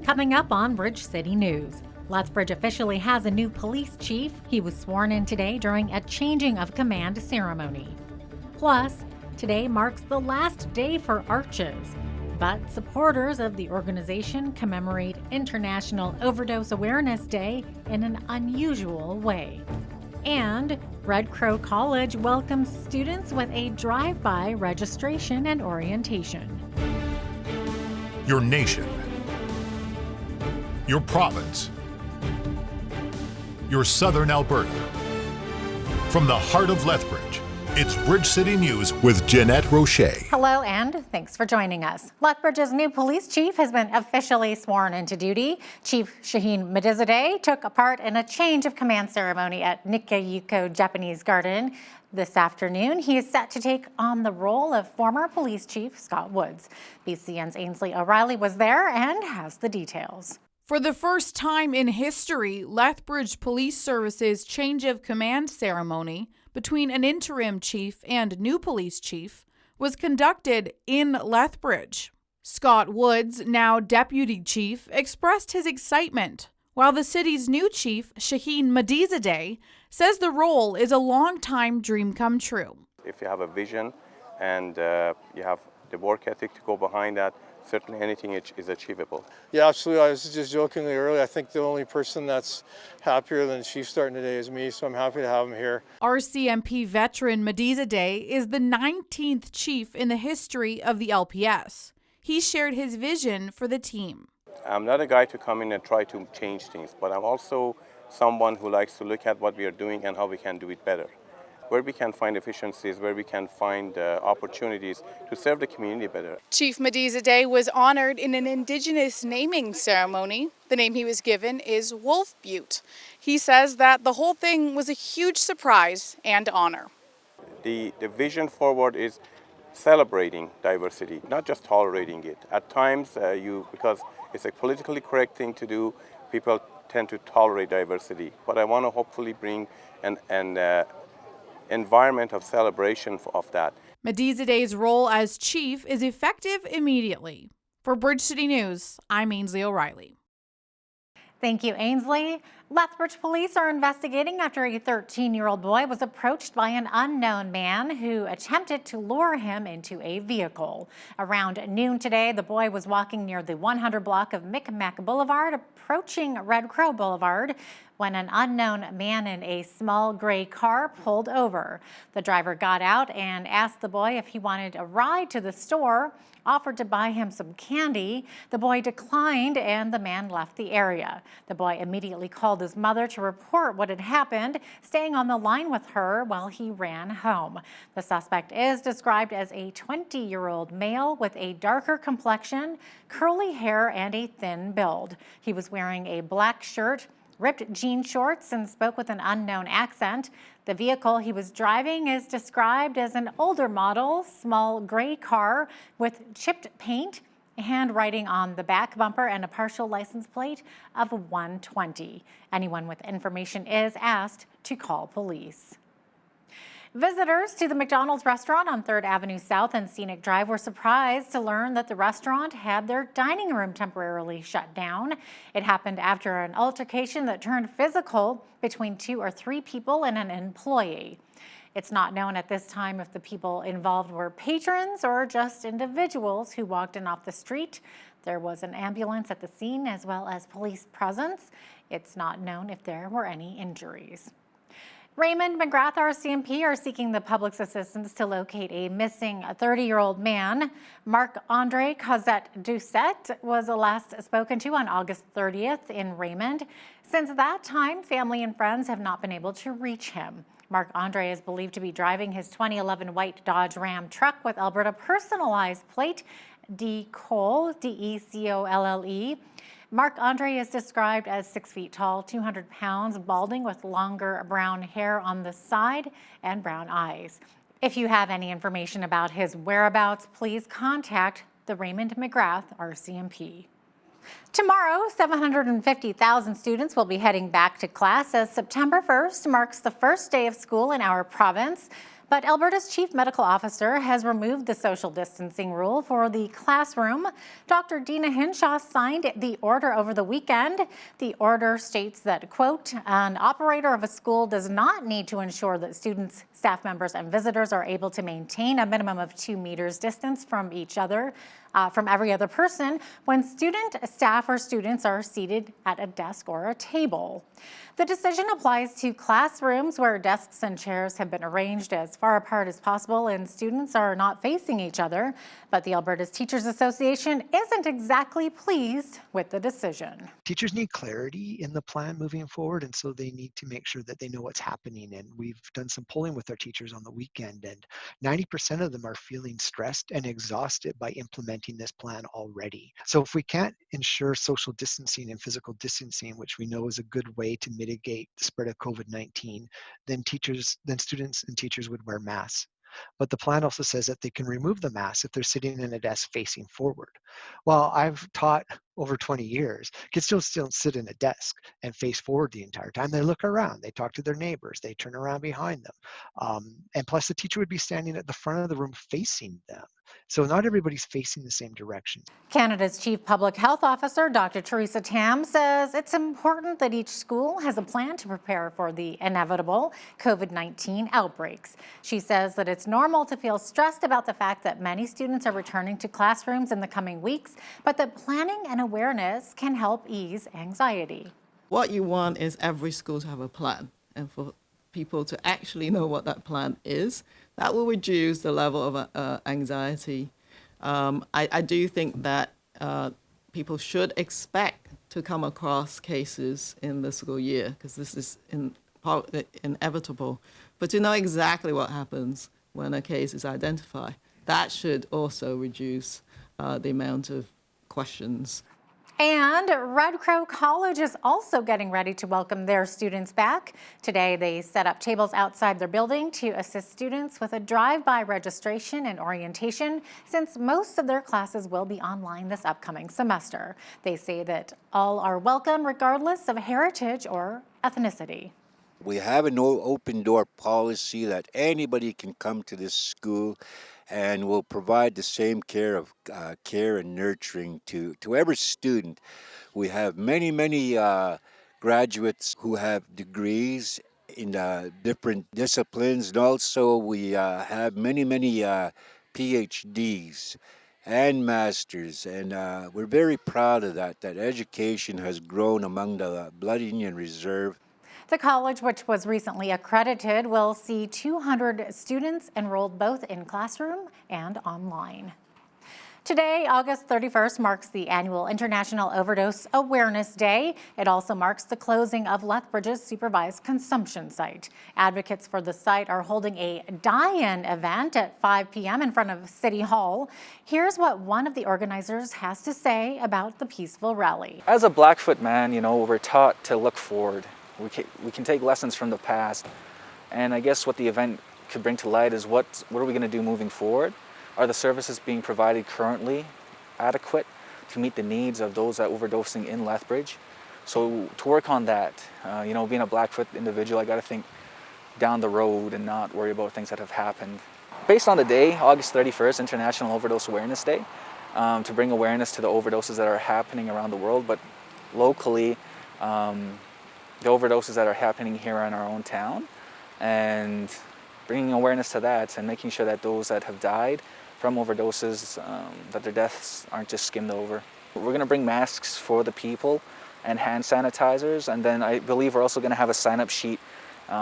Coming up on Bridge City News. Lethbridge officially has a new police chief. He was sworn in today during a changing of command ceremony. Plus, today marks the last day for Arches, but supporters of the organization commemorate International Overdose Awareness Day in an unusual way. And Red Crow College welcomes students with a drive-by registration and orientation. Your nation, your province, your southern Alberta. From the heart of Lethbridge, it's Bridge City News with Jeanette Rocher. Hello and thanks for joining us. Lethbridge's new police chief has been officially sworn into duty. Chief Shaheen Medizadeh took part in a change of command ceremony at Nikayuko Japanese Garden this afternoon. He is set to take on the role of former police chief Scott Woods. BCN's Ainsley O'Reilly was there and has the details. For the first time in history, Lethbridge Police Service's change of command ceremony between an interim chief and new police chief was conducted in Lethbridge. Scott Woods, now deputy chief, expressed his excitement, while the city's new chief, Shaheen Medizadeh, says the role is a long-time dream come true. If you have a vision and you have the work ethic to go behind that, certainly anything is achievable. Yeah, absolutely. I was just jokingly earlier, I think the only person that's happier than Chief starting today is me, so I'm happy to have him here. RCMP veteran Medizadeh is the 19th chief in the history of the LPS. He shared his vision for the team. I'm not a guy to come in and try to change things, but I'm also someone who likes to look at what we are doing and how we can do it better. Where we can find efficiencies, where we can find opportunities to serve the community better. Chief Medizadeh was honored in an Indigenous naming ceremony. The name he was given is Wolf Butte. He says that the whole thing was a huge surprise and honor. The vision forward is celebrating diversity, not just tolerating it. At times, because it's a politically correct thing to do, people tend to tolerate diversity. But I want to hopefully bring an environment of celebration of that. Medizadeh's role as chief is effective immediately. For Bridge City News, I'm Ainsley O'Reilly. Thank you, Ainsley. Lethbridge police are investigating after a 13-year-old boy was approached by an unknown man who attempted to lure him into a vehicle. Around noon today, the boy was walking near the 100 block of Micmac Boulevard, approaching Red Crow Boulevard, when an unknown man in a small gray car pulled over. The driver got out and asked the boy if he wanted a ride to the store, offered to buy him some candy. The boy declined and the man left the area. The boy immediately called his mother to report what had happened, staying on the line with her while he ran home. The suspect is described as a 20-year-old male with a darker complexion, curly hair, and a thin build. He was wearing a black shirt, ripped jean shorts, and spoke with an unknown accent. The vehicle he was driving is described as an older model, small gray car with chipped paint, handwriting on the back bumper, and a partial license plate of 120. Anyone with information is asked to call police. Visitors to the McDonald's restaurant on 3rd Avenue South and Scenic Drive were surprised to learn that the restaurant had their dining room temporarily shut down. It happened after an altercation that turned physical between 2 or 3 people and an employee. It's not known at this time if the people involved were patrons or just individuals who walked in off the street. There was an ambulance at the scene as well as police presence. It's not known if there were any injuries. Raymond McGrath RCMP are seeking the public's assistance to locate a missing 30-year-old man. Marc-Andre Cosette-Doucette was last spoken to on August 30th in Raymond. Since that time, family and friends have not been able to reach him. Marc-Andre is believed to be driving his 2011 white Dodge Ram truck with Alberta personalized plate DECOLLE, D-E-C-O-L-L-E. Marc-Andre is described as 6 feet tall, 200 pounds, balding with longer brown hair on the side and brown eyes. If you have any information about his whereabouts, please contact the Raymond McGrath RCMP. Tomorrow, 750,000 students will be heading back to class as September 1st marks the first day of school in our province. But Alberta's chief medical officer has removed the social distancing rule for the classroom. Dr. Dina Hinshaw signed the order over the weekend. The order states that, quote, an operator of a school does not need to ensure that students, staff members, and visitors are able to maintain a minimum of 2 meters distance from each other, from every other person when student, staff, or students are seated at a desk or a table. The decision applies to classrooms where desks and chairs have been arranged as far apart as possible and students are not facing each other. But the Alberta's Teachers Association isn't exactly pleased with the decision. Teachers need clarity in the plan moving forward, and so they need to make sure that they know what's happening. And we've done some polling with our teachers on the weekend, and 90% of them are feeling stressed and exhausted by implementing this plan already. So if we can't ensure social distancing and physical distancing, which we know is a good way to mitigate the spread of COVID-19, then students and teachers would wear masks. But the plan also says that they can remove the mask if they're sitting in a desk facing forward. Well, I've taught over 20 years, kids still sit in a desk and face forward the entire time. They look around, they talk to their neighbors, they turn around behind them. And plus the teacher would be standing at the front of the room facing them. So not everybody's facing the same direction. Canada's Chief Public Health Officer, Dr. Theresa Tam, says it's important that each school has a plan to prepare for the inevitable COVID-19 outbreaks. She says that it's normal to feel stressed about the fact that many students are returning to classrooms in the coming weeks, but that planning and awareness can help ease anxiety. What you want is every school to have a plan, and for people to actually know what that plan is. That will reduce the level of anxiety. I do think that people should expect to come across cases in the school year, because this is inevitable. But to know exactly what happens when a case is identified, that should also reduce the amount of questions. And Red Crow College is also getting ready to welcome their students back. Today, they set up tables outside their building to assist students with a drive-by registration and orientation, since most of their classes will be online this upcoming semester. They say that all are welcome regardless of heritage or ethnicity. We have an open door policy that anybody can come to this school, and will provide the same care and nurturing to every student. We have many graduates who have degrees in different disciplines, and also we have many PhDs and masters, and we're very proud of that education has grown among the Blood Indian Reserve. The college, which was recently accredited, will see 200 students enrolled both in classroom and online. Today, August 31st, marks the annual International Overdose Awareness Day. It also marks the closing of Lethbridge's supervised consumption site. Advocates for the site are holding a die-in event at 5 p.m. in front of City Hall. Here's what one of the organizers has to say about the peaceful rally. As a Blackfoot man, we're taught to look forward. We can take lessons from the past, and I guess what the event could bring to light is what are we going to do moving forward? Are the services being provided currently adequate to meet the needs of those that are overdosing in Lethbridge? So to work on that, being a Blackfoot individual, I got to think down the road and not worry about things that have happened. Based on the day, August 31st, International Overdose Awareness Day, to bring awareness to the overdoses that are happening around the world, but locally, the overdoses that are happening here in our own town, and bringing awareness to that and making sure that those that have died from overdoses, that their deaths aren't just skimmed over. We're going to bring masks for the people and hand sanitizers, and then I believe we're also going to have a sign-up sheet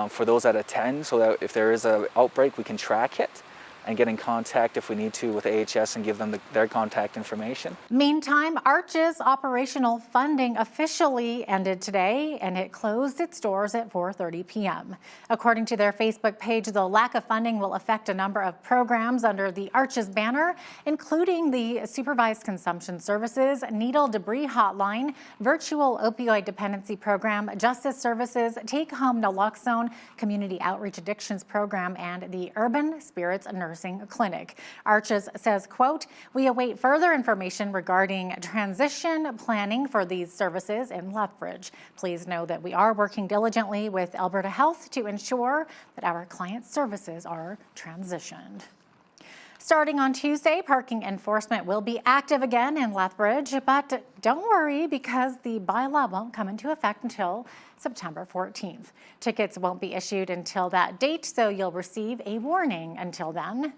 for those that attend, so that if there is an outbreak, we can track it and get in contact if we need to with AHS and give them their contact information. Meantime, Arch's operational funding officially ended today, and it closed its doors at 4:30 p.m. According to their Facebook page, the lack of funding will affect a number of programs under the Arch's banner, including the Supervised Consumption Services, Needle Debris Hotline, Virtual Opioid Dependency Program, Justice Services, Take Home Naloxone, Community Outreach Addictions Program, and the Urban Spirits Nursing nursing clinic. Arches says, quote, "We await further information regarding transition planning for these services in Lethbridge. Please know that we are working diligently with Alberta Health to ensure that our client services are transitioned." Starting on Tuesday, parking enforcement will be active again in Lethbridge, but don't worry because the bylaw won't come into effect until September 14th. Tickets won't be issued until that date, so you'll receive a warning until then.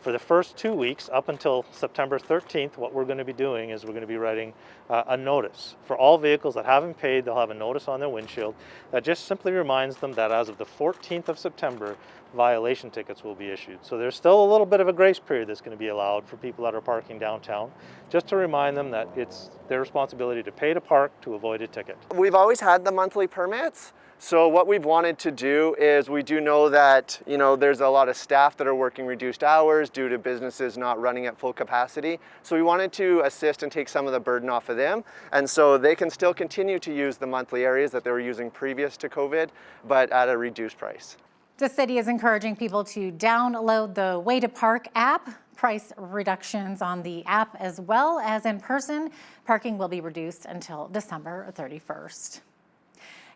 For the first 2 weeks, up until September 13th, what we're going to be doing is we're going to be writing a notice. For all vehicles that haven't paid, they'll have a notice on their windshield that just simply reminds them that as of the 14th of September, violation tickets will be issued. So there's still a little bit of a grace period that's going to be allowed for people that are parking downtown, just to remind them that it's their responsibility to pay to park to avoid a ticket. We've always had the monthly permits. So what we've wanted to do is we do know that, there's a lot of staff that are working reduced hours due to businesses not running at full capacity. So we wanted to assist and take some of the burden off of them. And so they can still continue to use the monthly areas that they were using previous to COVID, but at a reduced price. The city is encouraging people to download the Way to Park app. Price reductions on the app as well as in person. Parking will be reduced until December 31st.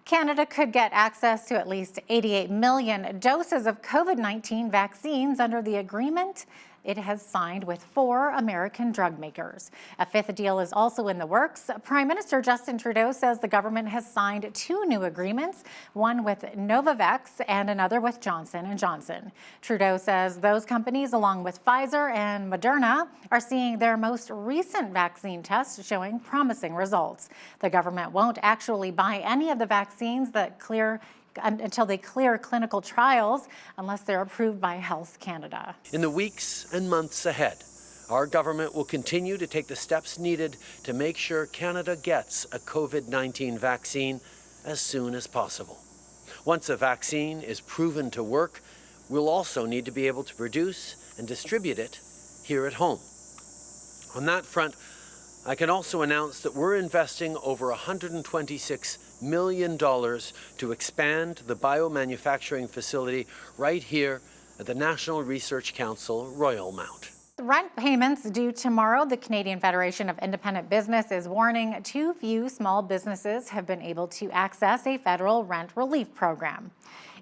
Canada could get access to at least 88 million doses of COVID-19 vaccines under the agreement it has signed with 4 American drug makers. A 5th deal is also in the works. Prime Minister Justin Trudeau says the government has signed 2 new agreements, one with Novavax and another with Johnson & Johnson. Trudeau says those companies, along with Pfizer and Moderna, are seeing their most recent vaccine tests showing promising results. The government won't actually buy any of the vaccines until they clear clinical trials unless they're approved by Health Canada. In the weeks and months ahead, our government will continue to take the steps needed to make sure Canada gets a COVID-19 vaccine as soon as possible. Once a vaccine is proven to work, we'll also need to be able to produce and distribute it here at home. On that front, I can also announce that we're investing over $126 million to expand the biomanufacturing facility right here at the National Research Council, Royal Mount. Rent payments due tomorrow. The Canadian Federation of Independent Business is warning too few small businesses have been able to access a federal rent relief program.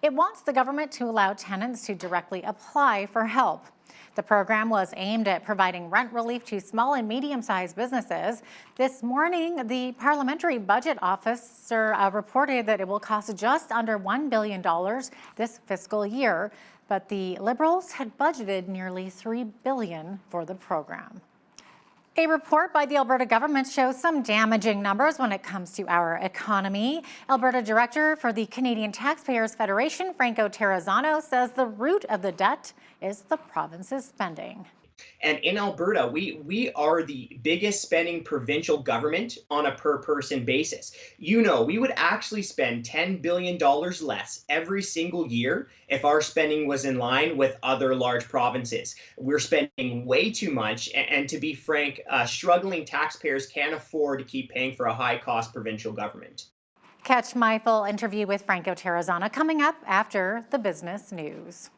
It wants the government to allow tenants to directly apply for help. The program was aimed at providing rent relief to small and medium-sized businesses. This morning, the Parliamentary Budget Officer reported that it will cost just under $1 billion this fiscal year, but the Liberals had budgeted nearly $3 billion for the program. A report by the Alberta government shows some damaging numbers when it comes to our economy. Alberta Director for the Canadian Taxpayers Federation, Franco Terrazzano, says the root of the debt is the province's spending. And in Alberta, we are the biggest spending provincial government on a per person basis. We would actually spend $10 billion less every single year if our spending was in line with other large provinces. We're spending way too much. And to be frank, struggling taxpayers can't afford to keep paying for a high cost provincial government. Catch my full interview with Franco Terrazzano coming up after the business news.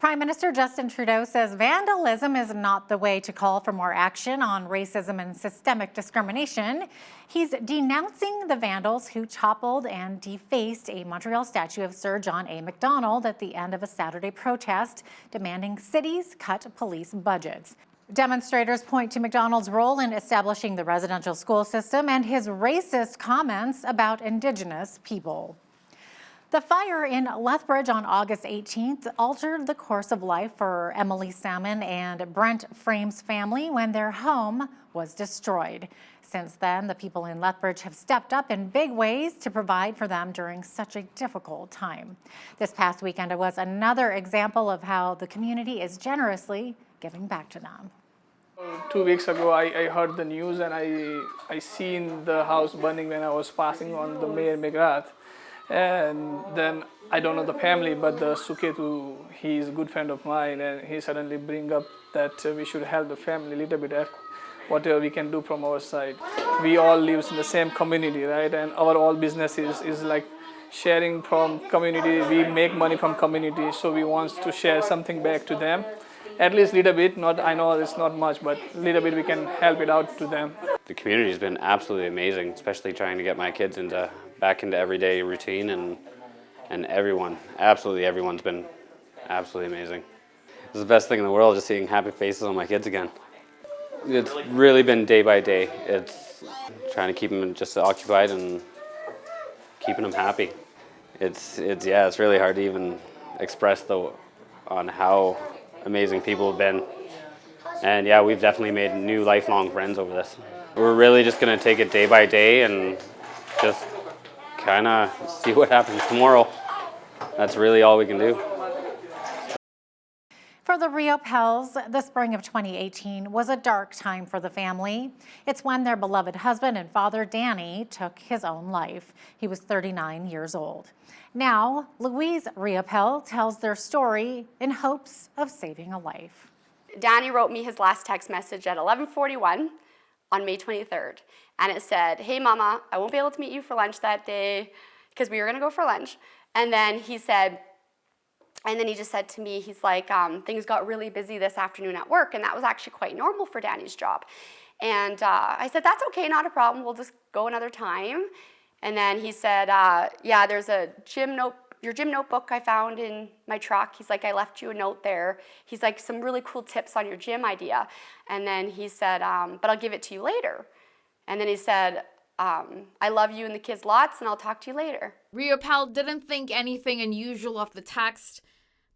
Prime Minister Justin Trudeau says vandalism is not the way to call for more action on racism and systemic discrimination. He's denouncing the vandals who toppled and defaced a Montreal statue of Sir John A. Macdonald at the end of a Saturday protest demanding cities cut police budgets. Demonstrators point to Macdonald's role in establishing the residential school system and his racist comments about Indigenous people. The fire in Lethbridge on August 18th altered the course of life for Emily Salmon and Brent Frame's family when their home was destroyed. Since then, the people in Lethbridge have stepped up in big ways to provide for them during such a difficult time. This past weekend was another example of how the community is generously giving back to them. 2 weeks ago, I heard the news and I seen the house burning when I was passing on the Mayor McGrath. And then I don't know the family, but the Suketu, he's a good friend of mine, and he suddenly bring up that we should help the family a little bit, whatever we can do from our side. We all live in the same community, right? And our all business is like sharing from community. We make money from community, so we want to share something back to them. at least little bit. Not, I know it's not much, but little bit we can help it out to them. The community has been absolutely amazing, especially trying to get my kids back into everyday routine, and absolutely everyone's been absolutely amazing. It's the best thing in the world, just seeing happy faces on my kids again. It's really been day by day. It's trying to keep them just occupied and keeping them happy. It's really hard to even express on how amazing people have been. And yeah, we've definitely made new lifelong friends over this. We're really just gonna take it day by day and just kind of see what happens tomorrow. That's really all we can do. For the Riopels, the spring of 2018 was a dark time for the family. It's when their beloved husband and father, Danny, took his own life. He was 39 years old. Now, Louise Riopel tells their story in hopes of saving a life. Danny wrote me his last text message at 11:41 on May 23rd. And it said, "Hey mama, I won't be able to meet you for lunch that day," because we were gonna go for lunch. And then he just said to me, he's like, "Things got really busy this afternoon at work," and that was actually quite normal for Danny's job. And I said, "That's okay, not a problem, we'll just go another time." And then he said, "Yeah, there's your gym notebook I found in my truck." He's like, "I left you a note there." He's like, "Some really cool tips on your gym idea." And then he said, "But I'll give it to you later." And then he said, "I love you and the kids lots, and I'll talk to you later." Riopel didn't think anything unusual of the text,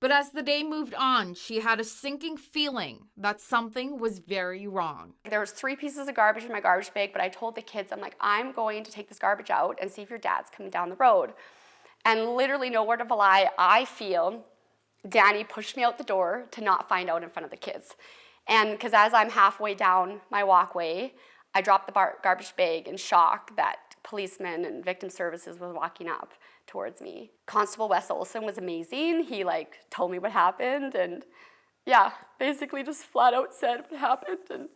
but as the day moved on, she had a sinking feeling that something was very wrong. There was 3 pieces of garbage in my garbage bag, but I told the kids, I'm like, "I'm going to take this garbage out and see if your dad's coming down the road." And literally, no word of a lie, I feel Danny pushed me out the door to not find out in front of the kids. And because as I'm halfway down my walkway, I dropped the garbage bag in shock that policemen and victim services was walking up towards me. Constable Wes Olson was amazing. He told me what happened, and yeah, basically just flat out said what happened. And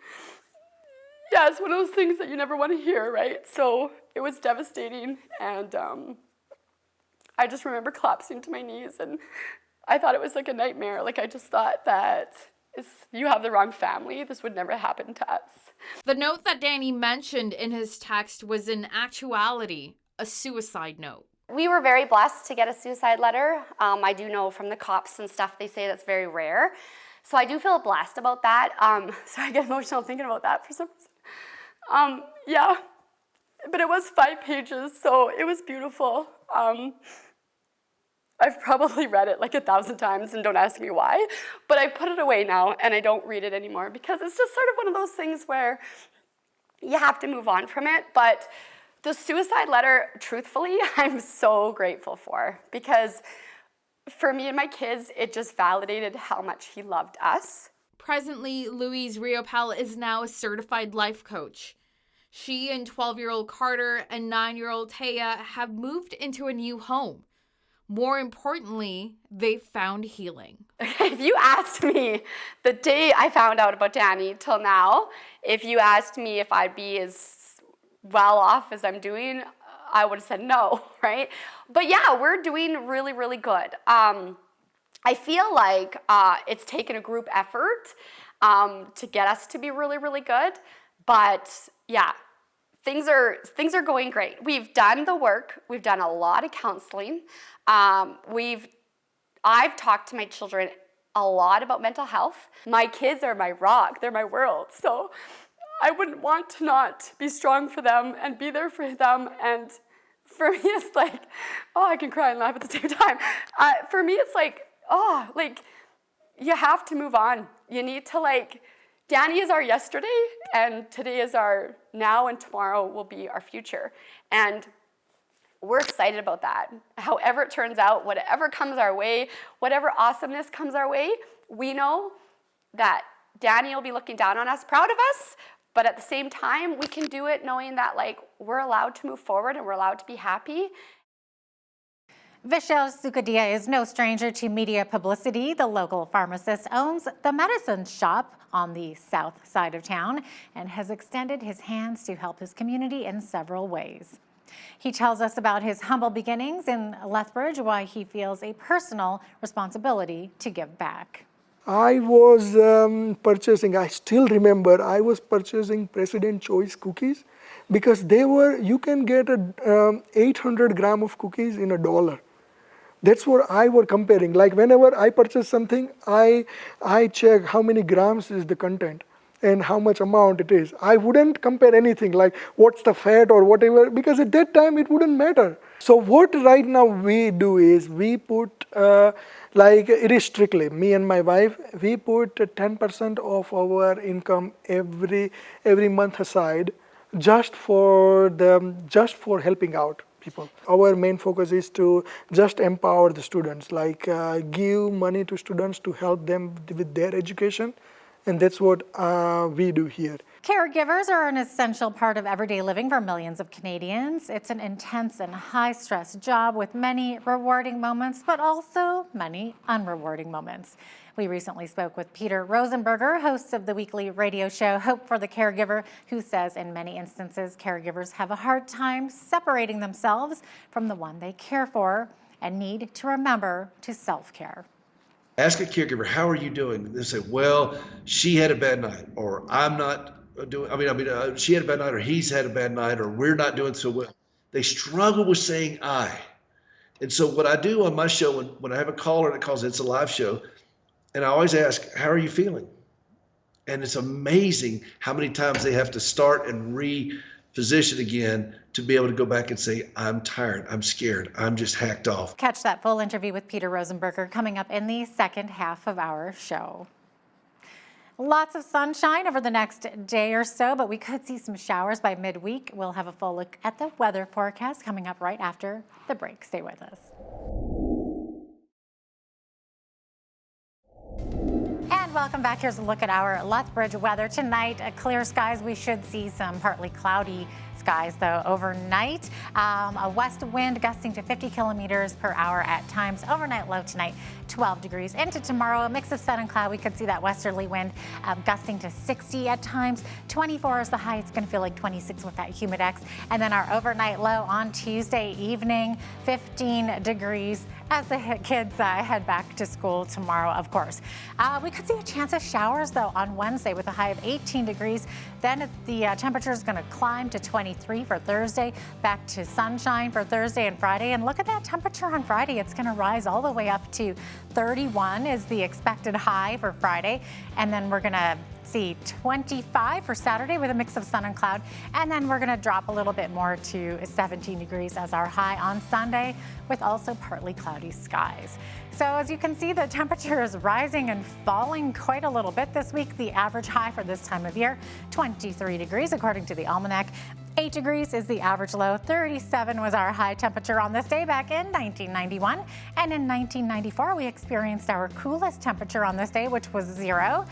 yeah, it's one of those things that you never want to hear, right? So it was devastating, and I just remember collapsing to my knees, and I thought it was like a nightmare. I just thought that you have the wrong family. This would never happen to us. The note that Danny mentioned in his text was in actuality a suicide note. We were very blessed to get a suicide letter. I do know from the cops and stuff, they say that's very rare. So I do feel blessed about that. So I get emotional thinking about that for some reason. Yeah, but it was 5 pages, so it was beautiful. I've probably read it 1,000 times, and don't ask me why, but I put it away now and I don't read it anymore because it's just sort of one of those things where you have to move on from it. But the suicide letter, truthfully, I'm so grateful for, because for me and my kids, it just validated how much he loved us. Presently, Louise Riopel is now a certified life coach. She and 12-year-old Carter and 9-year-old Taya have moved into a new home. More importantly, they found healing. If you asked me the day I found out about Danny till now, if you asked me if I'd be as well off as I'm doing, I would have said no, right? But yeah, we're doing really, really good. I feel like it's taken a group effort to get us to be really, really good. But yeah, things are going great. We've done the work. We've done a lot of counseling. I've talked to my children a lot about mental health. My kids are my rock. They're my world. So I wouldn't want to not be strong for them and be there for them. And for me, it's I can cry and laugh at the same time. For me, it's you have to move on. You need to Danny is our yesterday, and today is our now, and tomorrow will be our future. And we're excited about that. However it turns out, whatever comes our way, whatever awesomeness comes our way, we know that Danny will be looking down on us, proud of us, but at the same time, we can do it knowing that we're allowed to move forward and we're allowed to be happy. Vishal Sukadia is no stranger to media publicity. The local pharmacist owns the medicine shop on the south side of town and has extended his hands to help his community in several ways. He tells us about his humble beginnings in Lethbridge, why he feels a personal responsibility to give back. I was purchasing, I still remember, I was purchasing President Choice cookies because you can get 800 gram of cookies in $1. That's what I were comparing. Like whenever I purchase something, I check how many grams is the content and how much amount it is. I wouldn't compare anything like what's the fat or whatever, because at that time it wouldn't matter. So what right now we do is we put, it is strictly, me and my wife, we put 10% of our income every month aside just for helping out people. Our main focus is to just empower the students, give money to students to help them with their education. And that's what we do here. Caregivers are an essential part of everyday living for millions of Canadians. It's an intense and high-stress job with many rewarding moments, but also many unrewarding moments. We recently spoke with Peter Rosenberger, host of the weekly radio show Hope for the Caregiver, who says in many instances, caregivers have a hard time separating themselves from the one they care for and need to remember to self-care. Ask a caregiver, how are you doing? They say, well, she had a bad night, or I'm not doing, she had a bad night, or he's had a bad night, or we're not doing so well. They struggle with saying I. And so what I do on my show, when I have a caller that calls, it's a live show, and I always ask, how are you feeling? And it's amazing how many times they have to start and reposition again to be able to go back and say, I'm tired, I'm scared, I'm just hacked off. Catch that full interview with Peter Rosenberger coming up in the second half of our show. Lots of sunshine over the next day or so, but we could see some showers by midweek. We'll have a full look at the weather forecast coming up right after the break. Stay with us. And welcome back. Here's a look at our Lethbridge weather tonight. Clear skies. We should see some partly cloudy skies though overnight. A west wind gusting to 50 kilometers per hour at times. Overnight low tonight 12 degrees. Into tomorrow, a mix of sun and cloud. We could see that westerly wind gusting to 60 at times. 24 is the high. It's going to feel like 26 with that humidex. And then our overnight low on Tuesday evening, 15 degrees as the kids head back to school tomorrow, of course. We could see a chance of showers though on Wednesday with a high of 18 degrees. Then the temperature is going to climb to 23 for Thursday, back to sunshine for Thursday and Friday. And look at that temperature on Friday. It's going to rise all the way up to 31 is the expected high for Friday. And then we're going to see 25 for Saturday with a mix of sun and cloud. And then we're going to drop a little bit more to 17 degrees as our high on Sunday with also partly cloudy skies. So as you can see, the temperature is rising and falling quite a little bit this week. The average high for this time of year, 23 degrees according to the almanac. 8 degrees is the average low. 37 was our high temperature on this day back in 1991. And in 1994, we experienced our coolest temperature on this day, which was 0.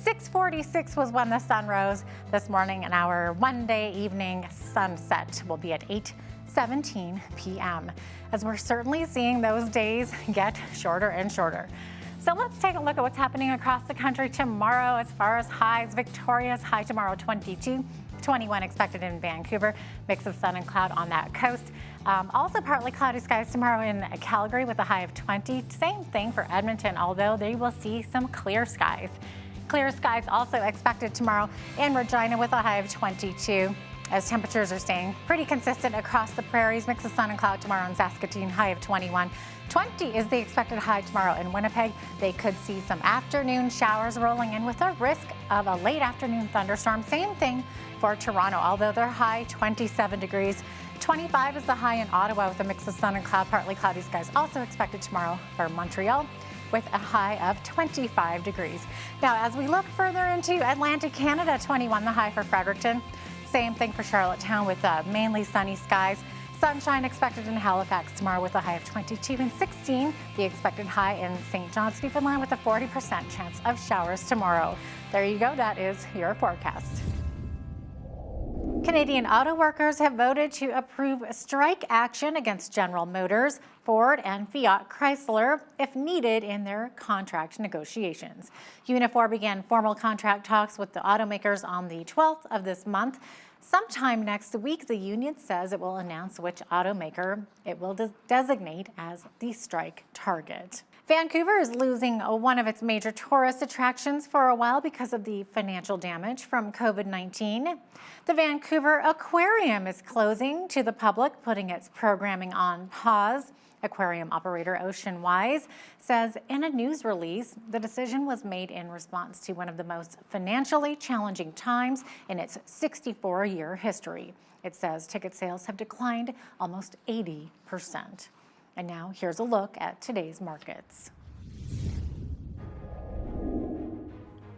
6:46 was when the sun rose this morning, and our one-day evening sunset will be at 8:17 p.m. as we're certainly seeing those days get shorter and shorter. So let's take a look at what's happening across the country tomorrow as far as highs. Victoria's high tomorrow 22. 21 expected in Vancouver, mix of sun and cloud on that coast. Also partly cloudy skies tomorrow in Calgary with a high of 20. Same thing for Edmonton, although they will see some clear skies. Clear skies also expected tomorrow in Regina with a high of 22. As temperatures are staying pretty consistent across the prairies, mix of sun and cloud tomorrow in Saskatoon, high of 21. 20 is the expected high tomorrow in Winnipeg. They could see some afternoon showers rolling in with a risk of a late afternoon thunderstorm. Same thing for Toronto, although they're high 27 degrees. 25 is the high in Ottawa with a mix of sun and cloud, partly cloudy skies also expected tomorrow for Montreal with a high of 25 degrees. Now, as we look further into Atlantic Canada, 21 the high for Fredericton. Same thing for Charlottetown with mainly sunny skies. Sunshine expected in Halifax tomorrow with a high of 22 and 16. The expected high in St. John's, Newfoundland with a 40% chance of showers tomorrow. There you go. That is your forecast. Canadian auto workers have voted to approve strike action against General Motors, Ford, and Fiat Chrysler if needed in their contract negotiations. Unifor began formal contract talks with the automakers on the 12th of this month. Sometime next week, the union says it will announce which automaker it will designate as the strike target. Vancouver is losing one of its major tourist attractions for a while because of the financial damage from COVID-19. The Vancouver Aquarium is closing to the public, putting its programming on pause. Aquarium operator Ocean Wise says in a news release, the decision was made in response to one of the most financially challenging times in its 64-year history. It says ticket sales have declined almost 80%. And now here's a look at today's markets.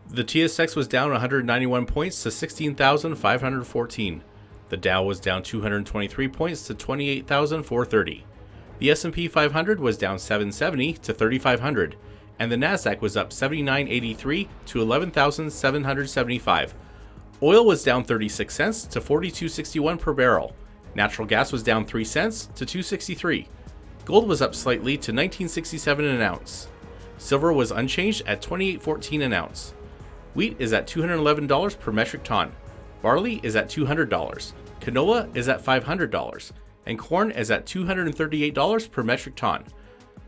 The TSX was down 191 points to 16,514. The Dow was down 223 points to 28,430. The S&P 500 was down 770 to 3,500, and the Nasdaq was up 79.83 to 11,775. Oil was down 36 cents to 42.61 per barrel. Natural gas was down 3 cents to 2.63. Gold was up slightly to 19.67 an ounce. Silver was unchanged at 28.14 an ounce. Wheat is at $211 per metric ton. Barley is at $200. Canola is at $500. And corn is at $238 per metric ton.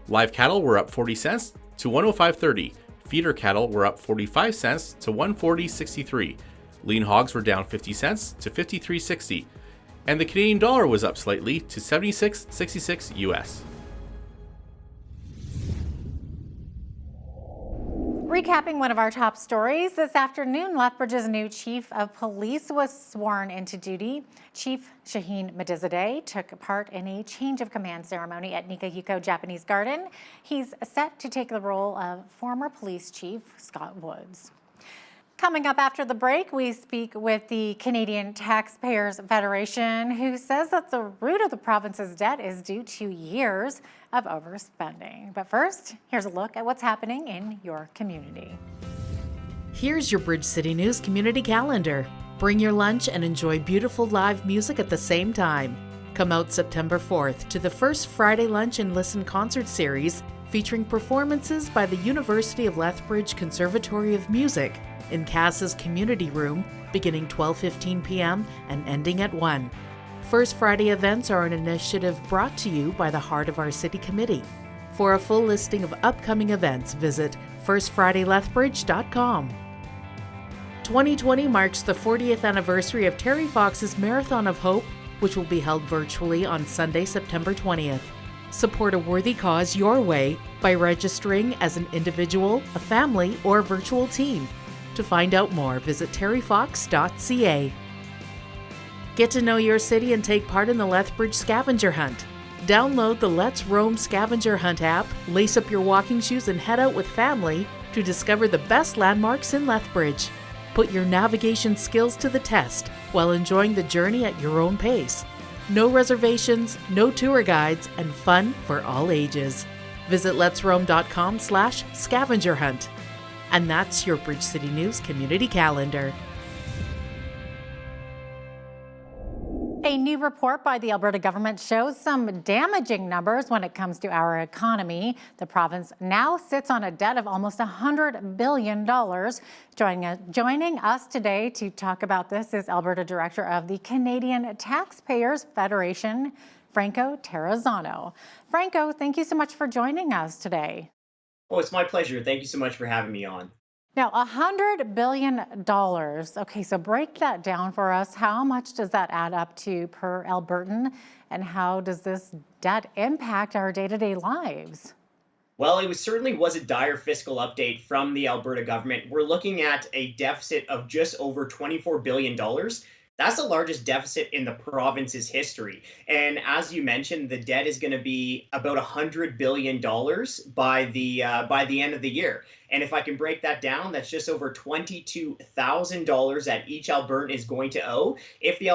Live cattle were up 40 cents to 105.30. Feeder cattle were up 45 cents to 140.63. Lean hogs were down 50 cents to 53.60. And the Canadian dollar was up slightly to 76.66 US. Recapping one of our top stories, this afternoon, Lethbridge's new chief of police was sworn into duty. Chief Shaheen Medizadeh took part in a change of command ceremony at Nikahiko Japanese Garden. He's set to take the role of former police chief Scott Woods. Coming up after the break, we speak with the Canadian Taxpayers Federation, who says that the root of the province's debt is due to years of overspending. But first, here's a look at what's happening in your community. Here's your Bridge City News community calendar. Bring your lunch and enjoy beautiful live music at the same time. Come out September 4th to the first Friday Lunch and Listen concert series featuring performances by the University of Lethbridge Conservatory of Music in Cass's Community Room, beginning 12:15 p.m. and ending at 1. First Friday events are an initiative brought to you by the Heart of Our City Committee. For a full listing of upcoming events, visit firstfridaylethbridge.com. 2020 marks the 40th anniversary of Terry Fox's Marathon of Hope, which will be held virtually on Sunday, September 20th. Support a worthy cause your way by registering as an individual, a family, or a virtual team. To find out more, visit terryfox.ca. Get to know your city and take part in the Lethbridge Scavenger Hunt. Download the Let's Roam Scavenger Hunt app, lace up your walking shoes, and head out with family to discover the best landmarks in Lethbridge. Put your navigation skills to the test while enjoying the journey at your own pace. No reservations, no tour guides, and fun for all ages. Visit letsroam.com/scavenger hunt. And that's your Bridge City News community calendar. A new report by the Alberta government shows some damaging numbers when it comes to our economy. The province now sits on a debt of almost $100 billion. Joining us today to talk about this is Alberta Director of the Canadian Taxpayers Federation, Franco Terrazzano. Franco, thank you so much for joining us today. Oh, it's my pleasure. Thank you so much for having me on. Now, $100 billion. Okay, so break that down for us. How much does that add up to per Albertan, and how does this debt impact our day-to-day lives? Well, it certainly was a dire fiscal update from the Alberta government. We're looking at a deficit of just over $24 billion. That's the largest deficit in the province's history. And as you mentioned, the debt is going to be about $100 billion by the end of the year. And if I can break that down, that's just over $22,000 that each Albertan is going to owe if the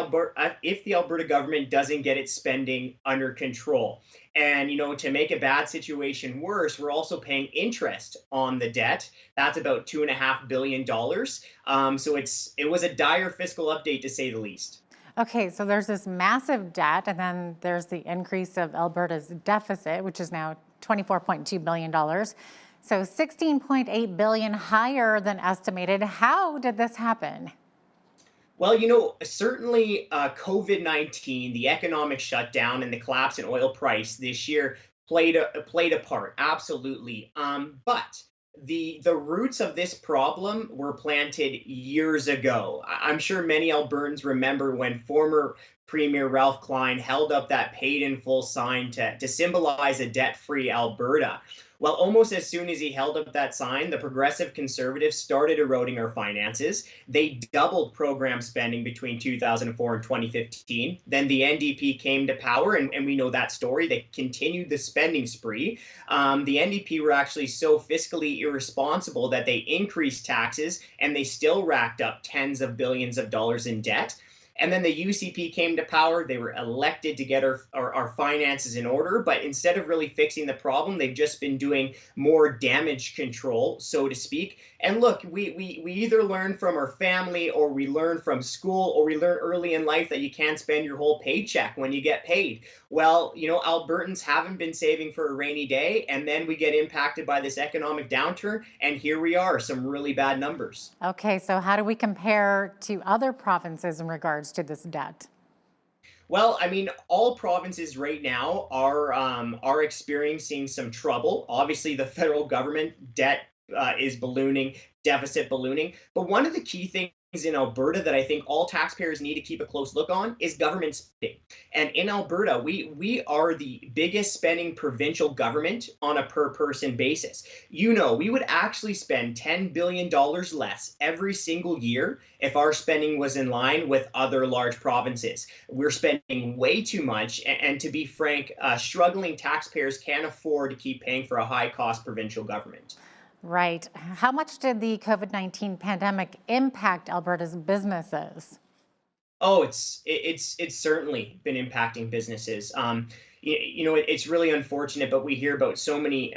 Alberta government doesn't get its spending under control. And, to make a bad situation worse, we're also paying interest on the debt. That's about $2.5 billion. So it was a dire fiscal update, to say the least. Okay, so there's this massive debt, and then there's the increase of Alberta's deficit, which is now $24.2 billion. So $16.8 billion higher than estimated. How did this happen? Well, certainly COVID-19, the economic shutdown, and the collapse in oil price this year played a part, absolutely. But the roots of this problem were planted years ago. I'm sure many Albertans remember when former Premier Ralph Klein held up that paid in full sign to symbolize a debt-free Alberta. Well, almost as soon as he held up that sign, the progressive conservatives started eroding our finances. They doubled program spending between 2004 and 2015. Then the NDP came to power, and we know that story. They continued the spending spree. The NDP were actually so fiscally irresponsible that they increased taxes, and they still racked up tens of billions of dollars in debt. And then the UCP came to power. They were elected to get our finances in order. But instead of really fixing the problem, they've just been doing more damage control, so to speak. And look, we either learn from our family, or we learn from school, or we learn early in life that you can't spend your whole paycheck when you get paid. Well, Albertans haven't been saving for a rainy day, and then we get impacted by this economic downturn, and here we are, some really bad numbers. Okay, so how do we compare to other provinces in regards to this debt? Well, I mean, all provinces right now are experiencing some trouble. Obviously, the federal government debt is ballooning, deficit ballooning. But one of the key things in Alberta that I think all taxpayers need to keep a close look on is government spending. And in Alberta, we are the biggest spending provincial government on a per person basis. We would actually spend $10 billion less every single year if our spending was in line with other large provinces. We're spending way too much. And to be frank, struggling taxpayers can't afford to keep paying for a high cost provincial government. Right. How much did the COVID-19 pandemic impact Alberta's businesses? Oh, it's certainly been impacting businesses. It's really unfortunate, but we hear about so many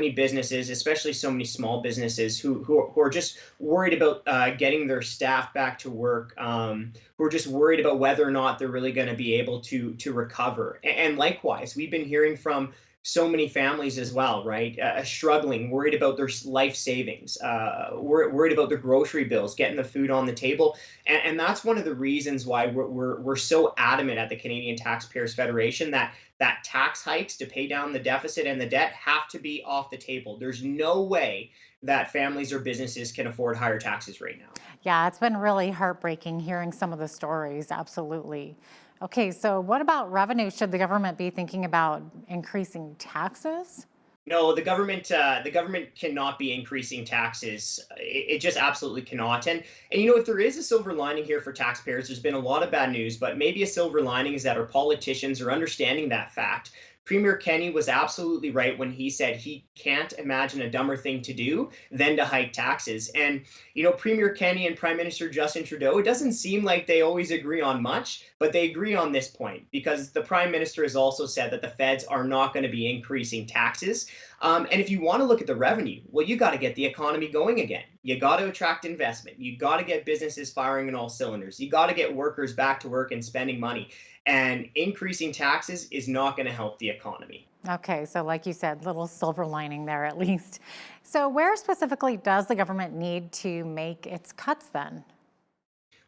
businesses, especially so many small businesses who are just worried about getting their staff back to work, who are just worried about whether or not they're really going to be able to recover. And likewise, we've been hearing from so many families as well, right? Struggling, worried about their life savings, worried about their grocery bills, getting the food on the table. And that's one of the reasons why we're so adamant at the Canadian Taxpayers Federation that tax hikes to pay down the deficit and the debt have to be off the table. There's no way that families or businesses can afford higher taxes right now. Yeah, it's been really heartbreaking hearing some of the stories. Absolutely. Okay, so what about revenue? Should the government be thinking about increasing taxes? No, the government cannot be increasing taxes. It just absolutely cannot. And if there is a silver lining here for taxpayers, there's been a lot of bad news, but maybe a silver lining is that our politicians are understanding that fact. Premier Kenney was absolutely right when he said he can't imagine a dumber thing to do than to hike taxes. And, Premier Kenney and Prime Minister Justin Trudeau, it doesn't seem like they always agree on much, but they agree on this point because the Prime Minister has also said that the feds are not going to be increasing taxes. And if you want to look at the revenue, well, you got to get the economy going again. You got to attract investment. You got to get businesses firing on all cylinders. You got to get workers back to work and spending money. And increasing taxes is not going to help the economy. Okay, so like you said, little silver lining there at least. So where specifically does the government need to make its cuts then?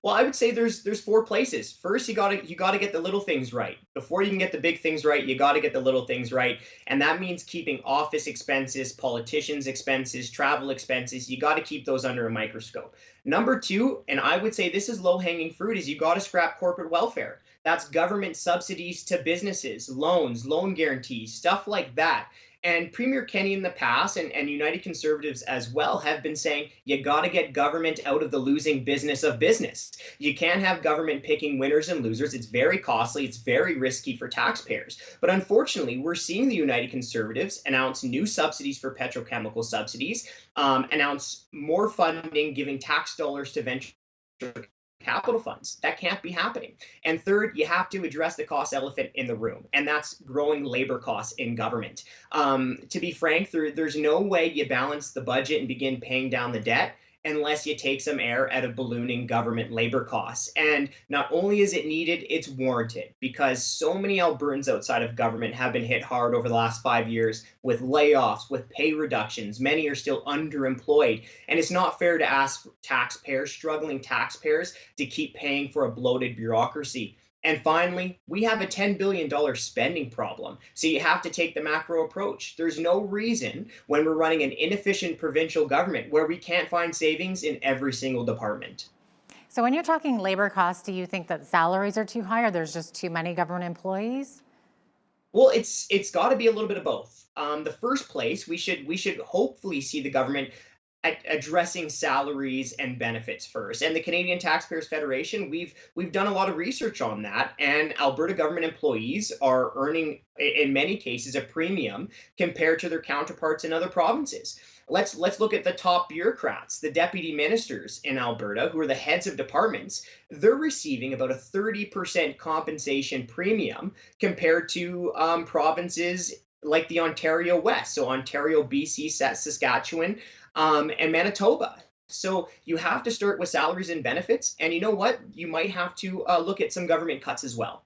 Well, I would say there's four places. First, you gotta get the little things right. Before you can get the big things right, you gotta get the little things right. And that means keeping office expenses, politicians' expenses, travel expenses, you gotta keep those under a microscope. Number two, and I would say this is low-hanging fruit, is you gotta scrap corporate welfare. That's government subsidies to businesses, loans, loan guarantees, stuff like that. And Premier Kenney in the past and United Conservatives as well have been saying you got to get government out of the losing business of business. You can't have government picking winners and losers. It's very costly. It's very risky for taxpayers. But unfortunately, we're seeing the United Conservatives announce new subsidies for petrochemical subsidies, announce more funding, giving tax dollars to venture capital funds. That can't be happening. And third, you have to address the cost elephant in the room, and that's growing labor costs in government. To be frank, there's no way you balance the budget and begin paying down the debt unless you take some air out of ballooning government labor costs. And not only is it needed, it's warranted because so many Albertans outside of government have been hit hard over the last 5 years with layoffs, with pay reductions. Many are still underemployed. And it's not fair to ask taxpayers, struggling taxpayers, to keep paying for a bloated bureaucracy. And finally, we have a $10 billion spending problem. So you have to take the macro approach. There's no reason when we're running an inefficient provincial government where we can't find savings in every single department. So when you're talking labor costs, do you think that salaries are too high or there's just too many government employees? Well, it's got to be a little bit of both. The first place, we should hopefully see the government addressing salaries and benefits first. And the Canadian Taxpayers Federation, we've done a lot of research on that, and Alberta government employees are earning, in many cases, a premium compared to their counterparts in other provinces. Let's look at the top bureaucrats, the deputy ministers in Alberta, who are the heads of departments. They're receiving about a 30% compensation premium compared to provinces like the Ontario West, so Ontario, BC, Saskatchewan, and Manitoba. So you have to start with salaries and benefits, and you know what? You might have to look at some government cuts as well.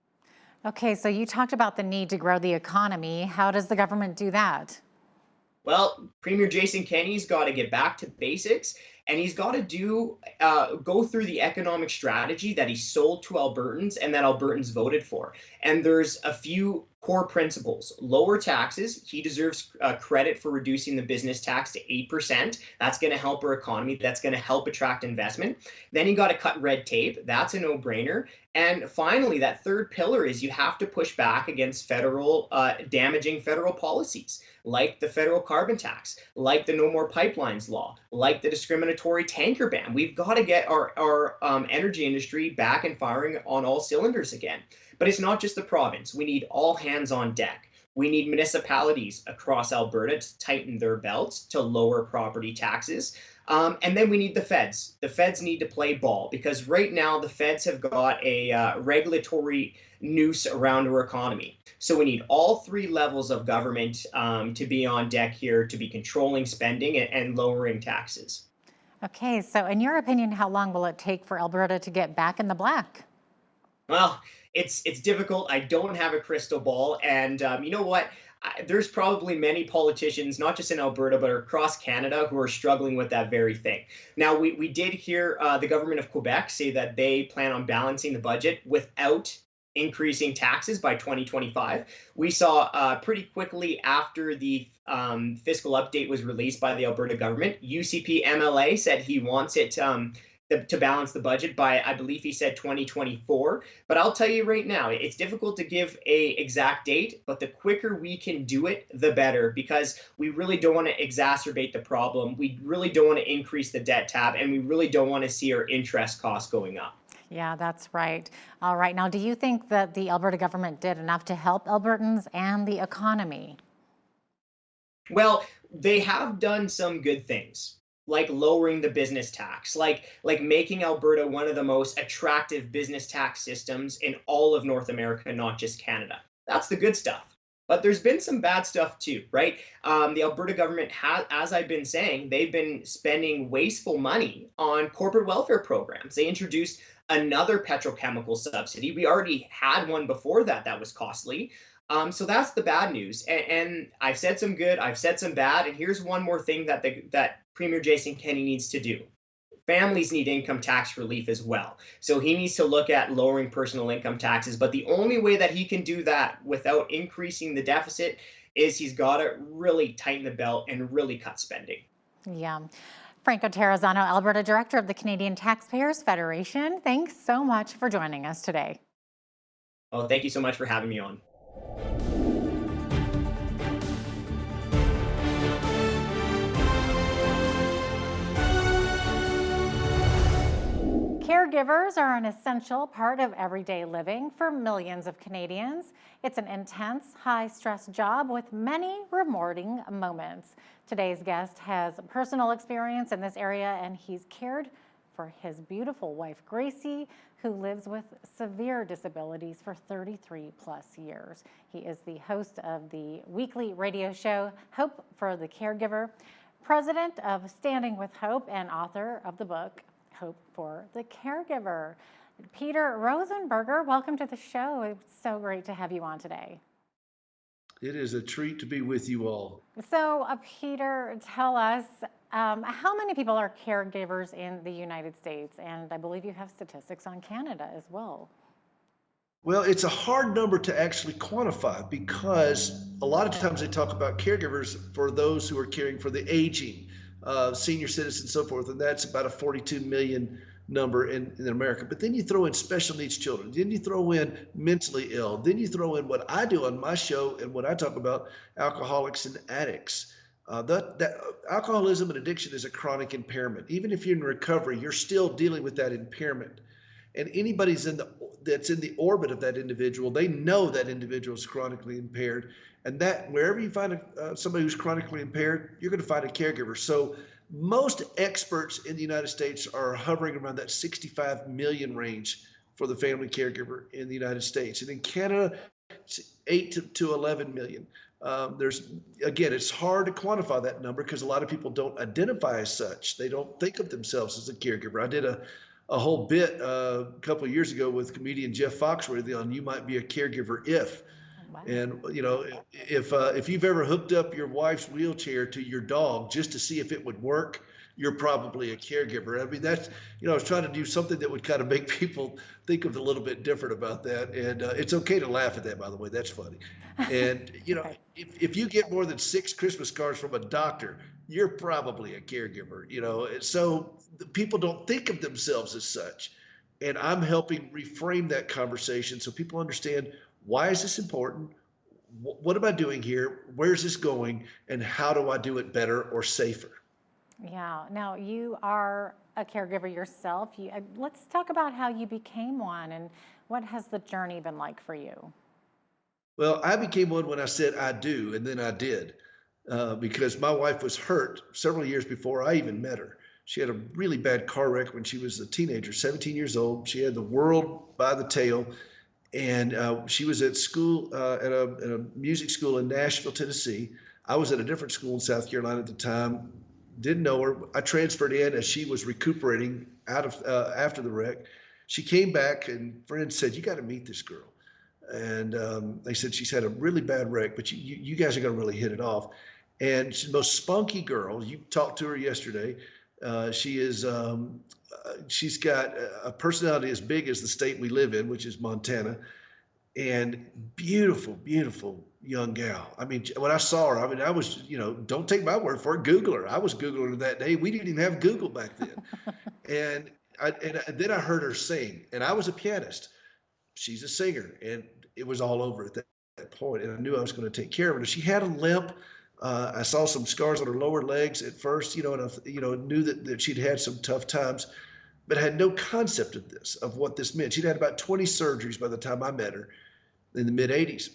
Okay, so you talked about the need to grow the economy. How does the government do that? Well, Premier Jason Kenney's got to get back to basics, and he's got to go through the economic strategy that he sold to Albertans and that Albertans voted for. And there's a few core principles. Lower taxes. He deserves credit for reducing the business tax to 8%. That's going to help our economy. That's going to help attract investment. Then you got to cut red tape. That's a no-brainer. And finally, that third pillar is you have to push back against damaging federal policies, like the federal carbon tax, like the No More Pipelines law, like the discriminatory tanker ban. We've got to get our energy industry back and firing on all cylinders again. But it's not just the province. We need all hands on deck. We need municipalities across Alberta to tighten their belts to lower property taxes. And then we need the feds. The feds need to play ball because right now the feds have got a regulatory noose around our economy. So we need all three levels of government to be on deck here to be controlling spending and lowering taxes. Okay, so in your opinion, how long will it take for Alberta to get back in the black? Well, it's difficult. I don't have a crystal ball, and you know what? There's probably many politicians, not just in Alberta, but across Canada, who are struggling with that very thing. Now, we did hear the government of Quebec say that they plan on balancing the budget without increasing taxes by 2025. We saw pretty quickly after the fiscal update was released by the Alberta government, UCP MLA said he wants it to balance the budget by, I believe he said 2024. But I'll tell you right now, it's difficult to give a exact date, but the quicker we can do it, the better, because we really don't want to exacerbate the problem. We really don't want to increase the debt tab, and we really don't want to see our interest costs going up. Yeah, that's right. All right. Now, do you think that the Alberta government did enough to help Albertans and the economy? Well, they have done some good things, like lowering the business tax, like making Alberta one of the most attractive business tax systems in all of North America, not just Canada. That's the good stuff. But there's been some bad stuff too, right? The Alberta government has, as I've been saying, they've been spending wasteful money on corporate welfare programs. They introduced another petrochemical subsidy. We already had one before that was costly. So that's the bad news. And I've said some good, I've said some bad, and here's one more thing that Premier Jason Kenney needs to do. Families need income tax relief as well. So he needs to look at lowering personal income taxes. But the only way that he can do that without increasing the deficit is he's got to really tighten the belt and really cut spending. Yeah. Franco Terrazzano, Alberta Director of the Canadian Taxpayers Federation. Thanks so much for joining us today. Oh, thank you so much for having me on. Caregivers are an essential part of everyday living for millions of Canadians. It's an intense, high-stress job with many rewarding moments. Today's guest has personal experience in this area, and he's cared for his beautiful wife, Gracie, who lives with severe disabilities for 33 plus years. He is the host of the weekly radio show, Hope for the Caregiver, president of Standing with Hope, and author of the book, Hope for the Caregiver. Peter Rosenberger, welcome to the show. It's so great to have you on today. It is a treat to be with you all. So, Peter, tell us, how many people are caregivers in the United States? And I believe you have statistics on Canada as well. Well, it's a hard number to actually quantify because a lot of times they talk about caregivers for those who are caring for the aging, senior citizens, and so forth, and that's about a 42 million number in America. But then you throw in special needs children, then you throw in mentally ill, then you throw in what I do on my show and what I talk about, alcoholics and addicts. That alcoholism and addiction is a chronic impairment. Even if you're in recovery, you're still dealing with that impairment. And anybody's that's in the orbit of that individual, they know that individual is chronically impaired, and that wherever you find somebody who's chronically impaired, you're going to find a caregiver. So most experts in the United States are hovering around that 65 million range for the family caregiver in the United States, and in Canada, it's 8 to 11 million. Again, it's hard to quantify that number because a lot of people don't identify as such. They don't think of themselves as a caregiver. I did a whole bit a couple of years ago with comedian Jeff Foxworthy on "You Might Be a Caregiver If." Wow. And if you've ever hooked up your wife's wheelchair to your dog just to see if it would work, you're probably a caregiver. I mean, that's I was trying to do something that would kind of make people think of a little bit different about that. And it's okay to laugh at that, by the way. That's funny. And if you get more than 6 Christmas cards from a doctor, you're probably a caregiver. And so people don't think of themselves as such. And I'm helping reframe that conversation so people understand, why is this important? What am I doing here? Where's this going? And how do I do it better or safer? Yeah. Now, you are a caregiver yourself. Let's talk about how you became one and what has the journey been like for you? Well, I became one when I said I do, and then I did, because my wife was hurt several years before I even met her. She had a really bad car wreck when she was a teenager, 17 years old. She had the world by the tail, and she was at school, at a music school in Nashville, Tennessee. I was at a different school in South Carolina at the time. Didn't know her. I transferred in as she was recuperating after the wreck. She came back, and friends said, "You got to meet this girl." And they said she's had a really bad wreck, but you guys are going to really hit it off. And she's the most spunky girl. You talked to her yesterday. She's got a personality as big as the state we live in, which is Montana, and beautiful, beautiful young gal. I mean, when I saw her, I was, don't take my word for it, Google her. I was Googling her that day. We didn't even have Google back then. And then I heard her sing, and I was a pianist. She's a singer, and it was all over at that point. And I knew I was going to take care of her. She had a limp. I saw some scars on her lower legs at first, and I knew that she'd had some tough times, but had no concept of what this meant. She'd had about 20 surgeries by the time I met her in the mid 80s.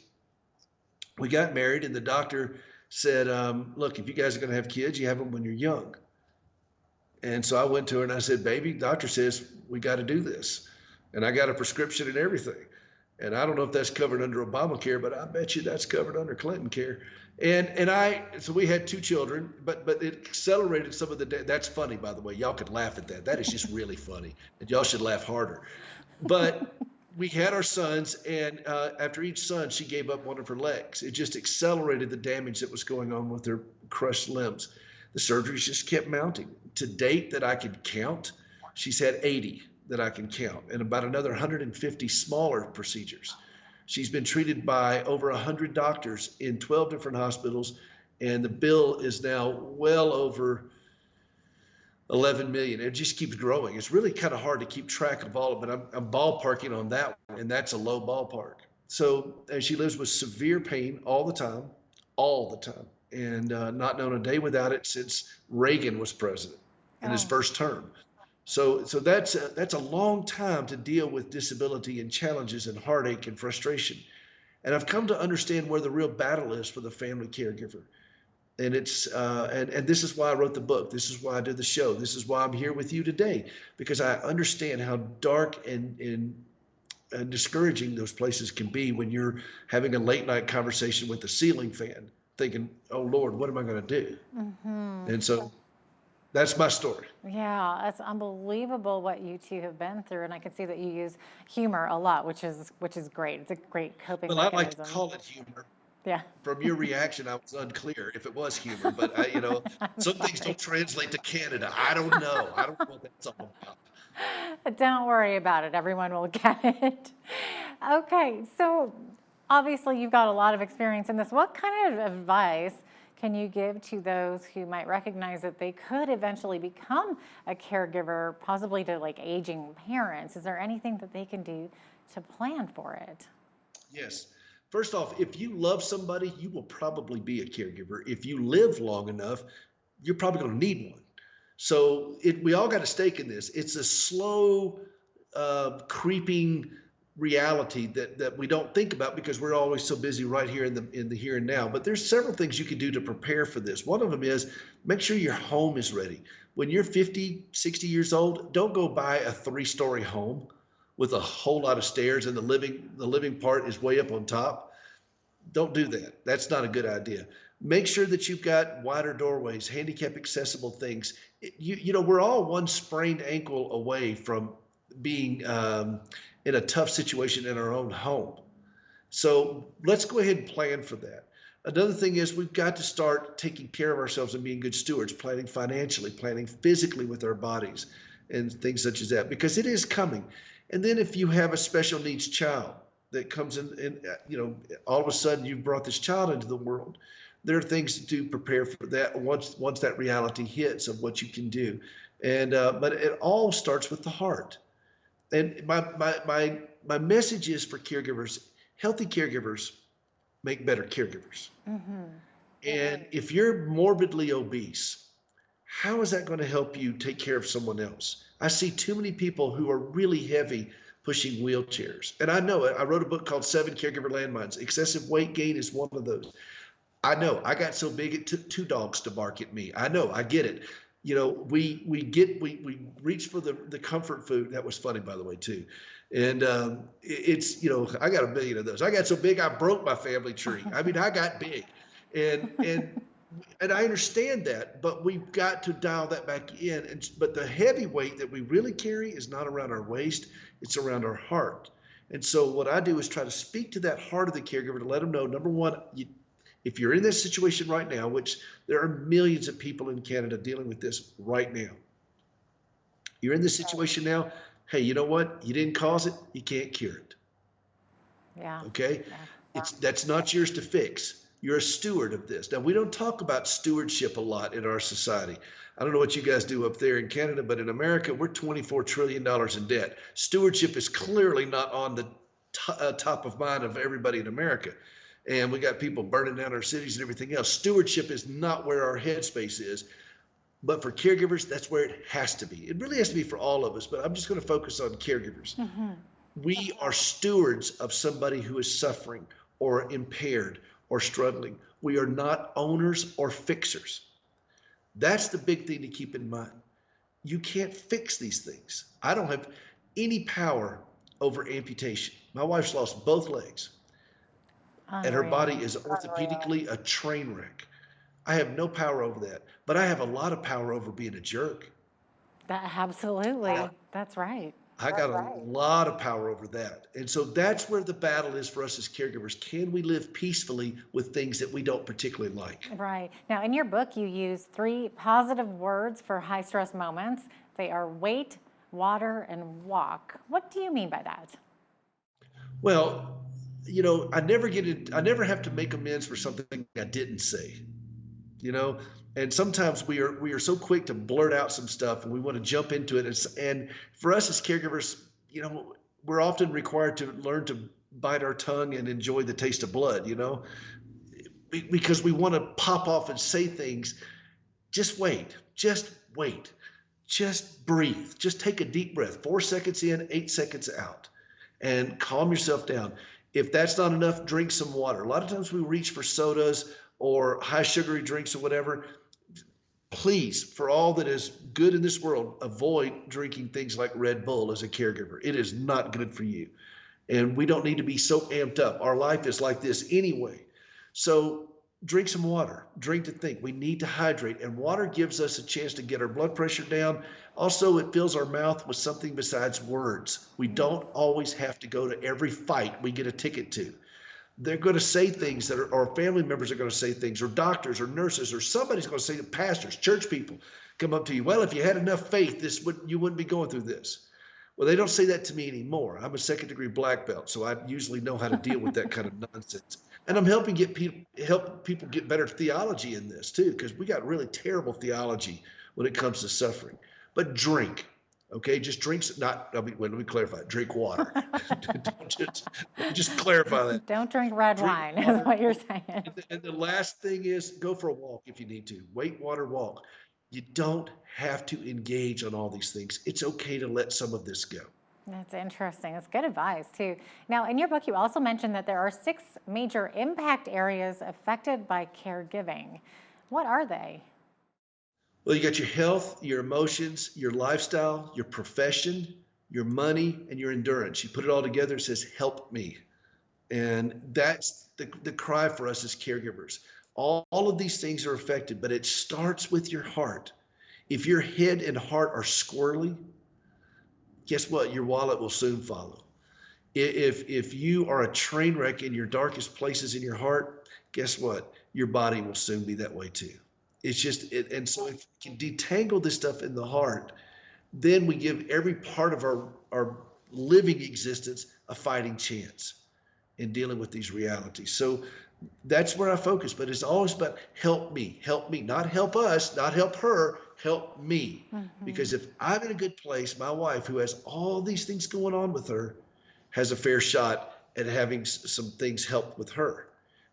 We got married, and the doctor said, look, if you guys are going to have kids, you have them when you're young. And so I went to her and I said, baby, doctor says we got to do this. And I got a prescription and everything. And I don't know if that's covered under Obamacare, but I bet you that's covered under Clinton care. So we had 2 children, but it accelerated some of that's funny, by the way. Y'all could laugh at that. That is just really funny. And y'all should laugh harder. But we had our sons, and after each son, she gave up one of her legs. It just accelerated the damage that was going on with her crushed limbs. The surgeries just kept mounting. To date that I could count, she's had 80 that I can count, and about another 150 smaller procedures. She's been treated by over 100 doctors in 12 different hospitals, and the bill is now well over 11 million. It just keeps growing. It's really kind of hard to keep track of all of it. I'm ballparking on that one, and that's a low ballpark. So she lives with severe pain all the time, and not known a day without it since Reagan was president in his first term. So that's a long time to deal with disability and challenges and heartache and frustration. And I've come to understand where the real battle is for the family caregiver. And it's and this is why I wrote the book. This is why I did the show. This is why I'm here with you today, because I understand how dark and discouraging those places can be when you're having a late night conversation with the ceiling fan, thinking, "Oh Lord, what am I going to do?" Mm-hmm. And so that's my story. Yeah, that's unbelievable what you two have been through, and I can see that you use humor a lot, which is great. It's a great coping mechanism. I like to call it humor. Yeah. From your reaction, I was unclear if it was humor, but some things don't translate to Canada. I don't know. I don't know what that's all about. Don't worry about it. Everyone will get it. Okay, so obviously you've got a lot of experience in this. What kind of advice can you give to those who might recognize that they could eventually become a caregiver, possibly to like aging parents? Is there anything that they can do to plan for it? Yes. First off, if you love somebody, you will probably be a caregiver. If you live long enough, you're probably going to need one. So we all got a stake in this. It's a slow, creeping reality that we don't think about because we're always so busy right here in the here and now. But there's several things you can do to prepare for this. One of them is make sure your home is ready. When you're 50, 60 years old, don't go buy a 3-story home with a whole lot of stairs and the living part is way up on top. Don't do that. That's not a good idea. Make sure that you've got wider doorways, handicap accessible things. You know, we're all one sprained ankle away from being in a tough situation in our own home. So let's go ahead and plan for that. Another thing is we've got to start taking care of ourselves and being good stewards, planning financially, planning physically with our bodies and things such as that, because it is coming. And then if you have a special needs child that comes in, you know, all of a sudden you've brought this child into the world, there are things to do, prepare for that once that reality hits of what you can do. And but it all starts with the heart. And my message is for caregivers: healthy caregivers make better caregivers. Mm-hmm. And if you're morbidly obese, how is that going to help you take care of someone else? I see too many people who are really heavy pushing wheelchairs. And I know it. I wrote a book called 7 Caregiver Landmines. Excessive weight gain is one of those. I know. I got so big it took 2 dogs to bark at me. I know. I get it. You know, we reach for the comfort food. That was funny, by the way, too. And it's, you know, I got a million of those. I got so big I broke my family tree. I mean, I got big. And I understand that, but we've got to dial that back in. But the heavy weight that we really carry is not around our waist, it's around our heart. And so what I do is try to speak to that heart of the caregiver to let them know, number one, if you're in this situation right now, which there are millions of people in Canada dealing with this right now, you're in this situation now, hey, you know what? You didn't cause it, you can't cure it. Yeah. Okay? Yeah. That's not yours to fix. You're a steward of this. Now, we don't talk about stewardship a lot in our society. I don't know what you guys do up there in Canada, but in America, we're $24 trillion in debt. Stewardship is clearly not on the top of mind of everybody in America. And we got people burning down our cities and everything else. Stewardship is not where our headspace is. But for caregivers, that's where it has to be. It really has to be for all of us, but I'm just going to focus on caregivers. Mm-hmm. We are stewards of somebody who is suffering or impaired or struggling. We are not owners or fixers. That's the big thing to keep in mind. You can't fix these things. I don't have any power over amputation. My wife's lost both legs, and her body is orthopedically a train wreck. I have no power over that, but I have a lot of power over being a jerk. Absolutely. That's right. I got a lot of power over that. And so that's where the battle is for us as caregivers. Can we live peacefully with things that we don't particularly like? Right. Now, in your book, you use 3 positive words for high stress moments. They are wait, water, and walk. What do you mean by that? Well, you know, I never have to make amends for something I didn't say. You know, and sometimes we are so quick to blurt out some stuff and we want to jump into it. And for us as caregivers, you know, we're often required to learn to bite our tongue and enjoy the taste of blood, you know, because we want to pop off and say things. Just wait, just breathe, just take a deep breath, 4 seconds in, 8 seconds out, and calm yourself down. If that's not enough, drink some water. A lot of times we reach for sodas or high sugary drinks or whatever. Please, for all that is good in this world, avoid drinking things like Red Bull as a caregiver. It is not good for you. And we don't need to be so amped up. Our life is like this anyway. So drink some water, drink to think. We need to hydrate, and water gives us a chance to get our blood pressure down. Also, it fills our mouth with something besides words. We don't always have to go to every fight we get a ticket to. They're going to say things or family members are going to say things, or doctors or nurses, or somebody's going to say to pastors, church people. come up to you. Well, if you had enough faith, you wouldn't be going through this. Well, they don't say that to me anymore. I'm a second-degree black belt, so I usually know how to deal with that kind of nonsense. And I'm helping help people get better theology in this too, because we got really terrible theology when it comes to suffering. But drink, okay? Just drinks. Let me clarify. Drink water. Let me just clarify that. Don't drink red wine, is what you're saying. And the last thing is go for a walk if you need to. Weight, water, walk. You don't have to engage on all these things. It's okay to let some of this go. That's interesting. It's good advice, too. Now, in your book, you also mentioned that there are 6 major impact areas affected by caregiving. What are they? Well, you got your health, your emotions, your lifestyle, your profession, your money, and your endurance. You put it all together, it says, help me. And that's the cry for us as caregivers. All of these things are affected, but it starts with your heart. If your head and heart are squirrely, guess what? Your wallet will soon follow. If you are a train wreck in your darkest places in your heart, guess what? Your body will soon be that way too. It's just, and so if you can detangle this stuff in the heart, then we give every part of our living existence a fighting chance in dealing with these realities. So that's where I focus, but it's always about help me, not help us, not help her, help me. Mm-hmm. Because if I'm in a good place, my wife, who has all these things going on with her, has a fair shot at having some things help with her.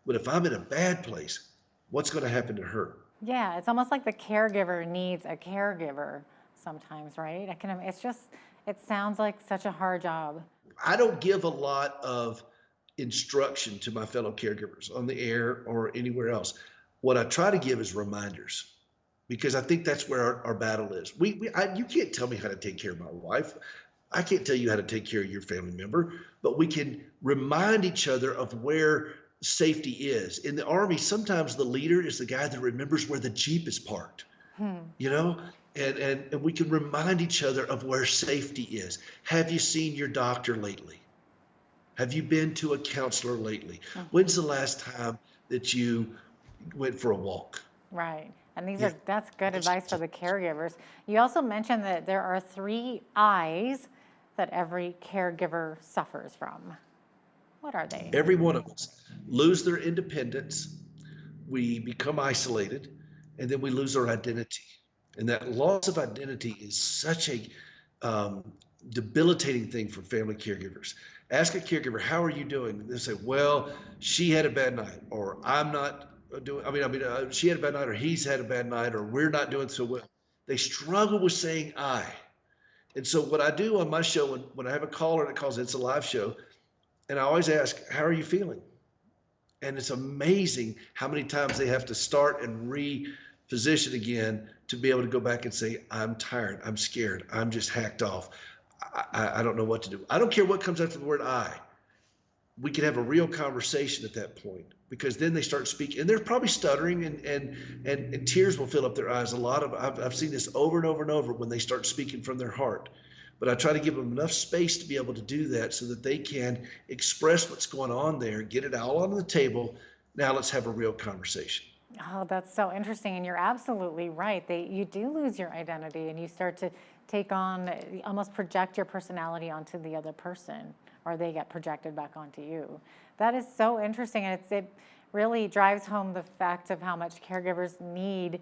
But if I'm in a bad place, what's going to happen to her? Yeah, it's almost like the caregiver needs a caregiver sometimes, right? It sounds like such a hard job. I don't give a lot of instruction to my fellow caregivers on the air or anywhere else. What I try to give is reminders, because I think that's where our battle is. You can't tell me how to take care of my wife. I can't tell you how to take care of your family member, but we can remind each other of where safety is. In the Army, sometimes the leader is the guy that remembers where the Jeep is parked, you know? And we can remind each other of where safety is. Have you seen your doctor lately? Have you been to a counselor lately? When's the last time that you went for a walk? Right. And that's good advice for the caregivers. You also mentioned that there are 3 I's that every caregiver suffers from. What are they? Every one of us lose their independence, we become isolated, and then we lose our identity. And that loss of identity is such a debilitating thing for family caregivers. Ask a caregiver, how are you doing? They say, well, she had a bad night, or I'm not doing, she had a bad night, or he's had a bad night, or we're not doing so well. They struggle with saying I. And so what I do on my show, when I have a caller that calls, it's a live show, and I always ask, how are you feeling? And it's amazing how many times they have to start and reposition again to be able to go back and say, I'm tired, I'm scared, I'm just hacked off. I don't know what to do. I don't care what comes after the word I. We can have a real conversation at that point, because then they start speaking, and they're probably stuttering, and tears will fill up their eyes. I've seen this over and over and over when they start speaking from their heart. But I try to give them enough space to be able to do that so that they can express what's going on there, get it all on the table. Now let's have a real conversation. Oh, that's so interesting. And you're absolutely right. You do lose your identity, and you start to take on, almost project your personality onto the other person, or they get projected back onto you. That is so interesting. And it really drives home the fact of how much caregivers need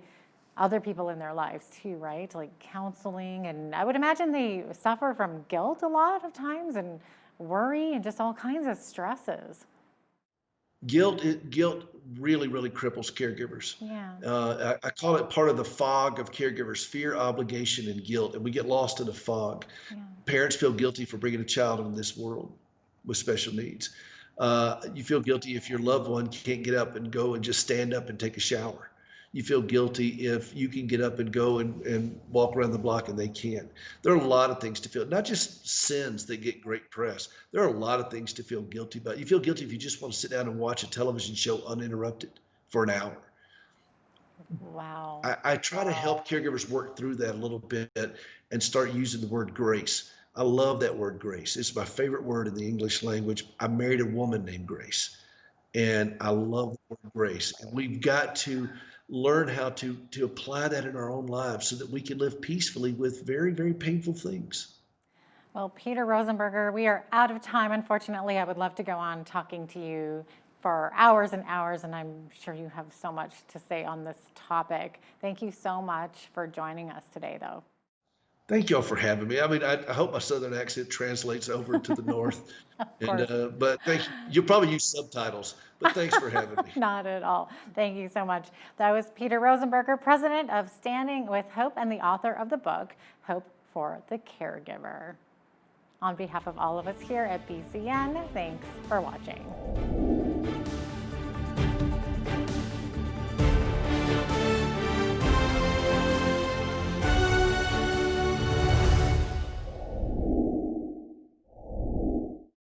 other people in their lives too, right? Like counseling. And I would imagine they suffer from guilt a lot of times, and worry, and just all kinds of stresses. Guilt really, really cripples caregivers. Yeah. I call it part of the fog of caregivers: fear, obligation, and guilt. And we get lost in the fog. Yeah. Parents feel guilty for bringing a child into this world with special needs. You feel guilty if your loved one can't get up and go and just stand up and take a shower. You feel guilty if you can get up and go and walk around the block and they can't. There are a lot of things to feel, not just sins that get great press. There are a lot of things to feel guilty about. You feel guilty if you just want to sit down and watch a television show uninterrupted for an hour. Wow. I try to help caregivers work through that a little bit and start using the word grace. I love that word grace. It's my favorite word in the English language. I married a woman named Grace, and I love the word grace. And we've got to learn how to apply that in our own lives so that we can live peacefully with very, very painful things. Well, Peter Rosenberger, we are out of time, unfortunately. I would love to go on talking to you for hours and hours, and I'm sure you have so much to say on this topic. Thank you so much for joining us today, though. Thank y'all for having me. I mean, I hope my Southern accent translates over to the North. But thank you. You'll probably use subtitles, but thanks for having me. Not at all. Thank you so much. That was Peter Rosenberger, president of Standing with Hope and the author of the book, Hope for the Caregiver. On behalf of all of us here at BCN, thanks for watching.